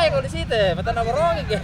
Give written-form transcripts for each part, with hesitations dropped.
bahaya kalau di situ, mata naborongik ya.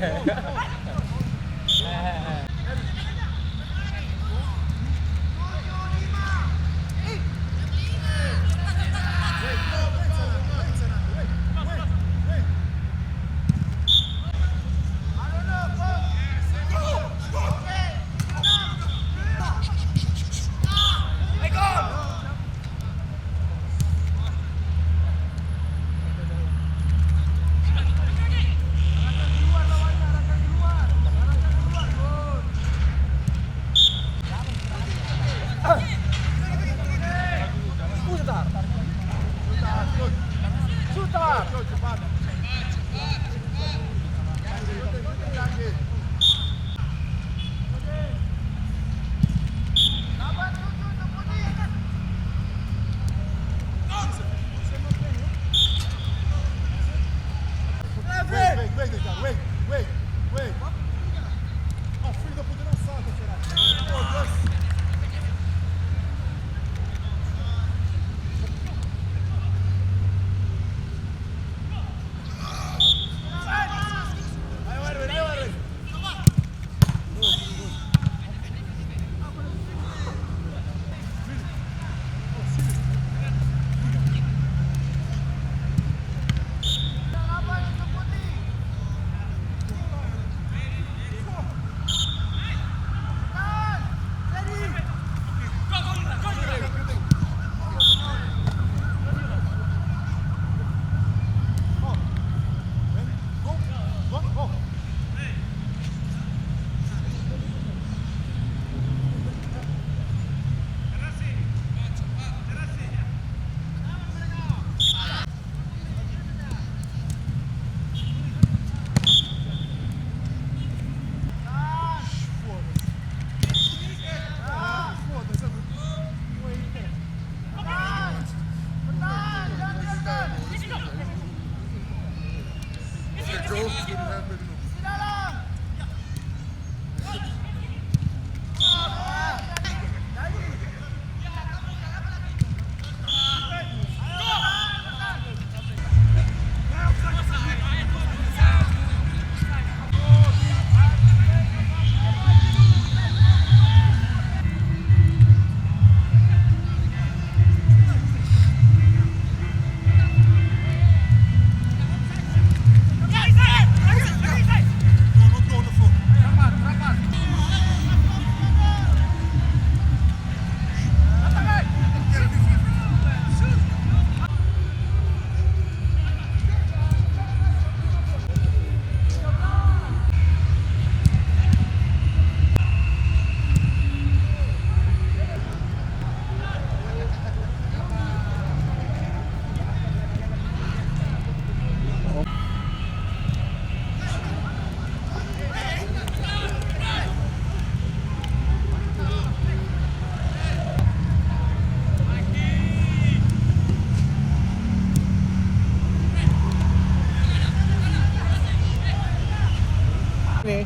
Ini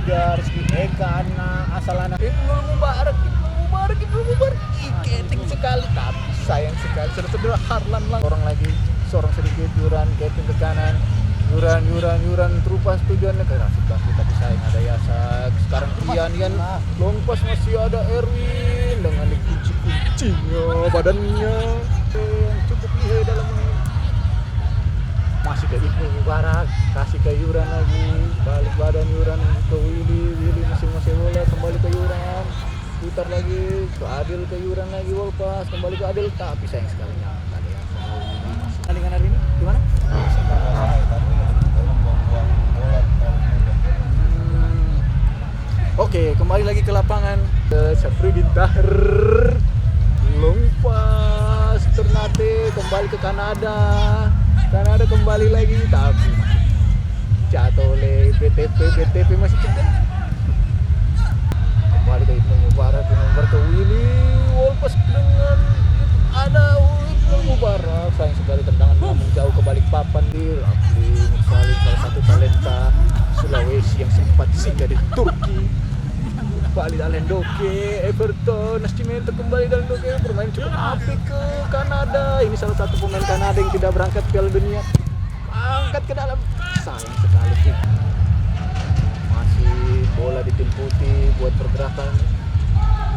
dia Rizky Eka anak asal anak Ibnu Mubarak iketing sekali tapi sayang sekali saudara Harlan lang orang lagi seorang sedikit Yuran keting ke kanan Yuran terupas tujuannya ke sudah tapi sayang ada Yasak sekarang Ian long pass masih ada Erwin dengan dikunci-kuncinya badannya cukup lihai dalam masih ke Ibnu Mubarak kasih ke Yuran lagi balik badan Yuran ke Willy masing-masing bola kembali ke Yuran putar lagi ke Adil ke Yuran lagi Wolpas kembali ke Adil tapi sayang sekali ada yang pertandingan hari ini gimana? Oke kembali lagi ke lapangan Syafruddin Tahir long pass Ternate kembali ke Kanada kembali lagi tapi jatuh oleh BTP masih cepat kembali ke Ibnu Mubarak ke Willy Wolpas dengan ada Ibnu Mubarak sayang sekali tendangan menjauh ke balik papan di Rafli Mursalin salah satu talenta Sulawesi yang sempat singgah di Turki kembali dalam doke Everton Nascimento kembali dalam doke bermain cukup apik ke Kanada. Ini salah satu pemain Kanada yang tidak berangkat Piala Dunia, angkat ke dalam, sayang sekali sih. Masih bola di tim putih buat pergerakan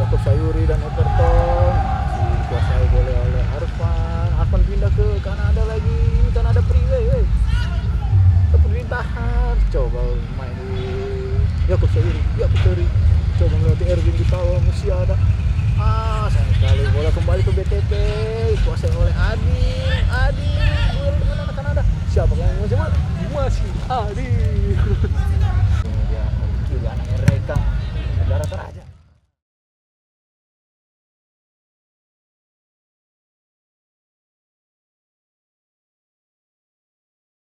Yakob Sayuri dan Everton masih dikuasai oleh Arfan pindah ke Kanada lagi. Ini Kanada freeway pemerintahan coba main di Yakob Sayuri coba melatih Erwin di bawah masih ada sayang sekali bola kembali ke BTP dikuasai oleh Adi duel dengan anak Kanada. Siapa yang mau coba? Masih Adi.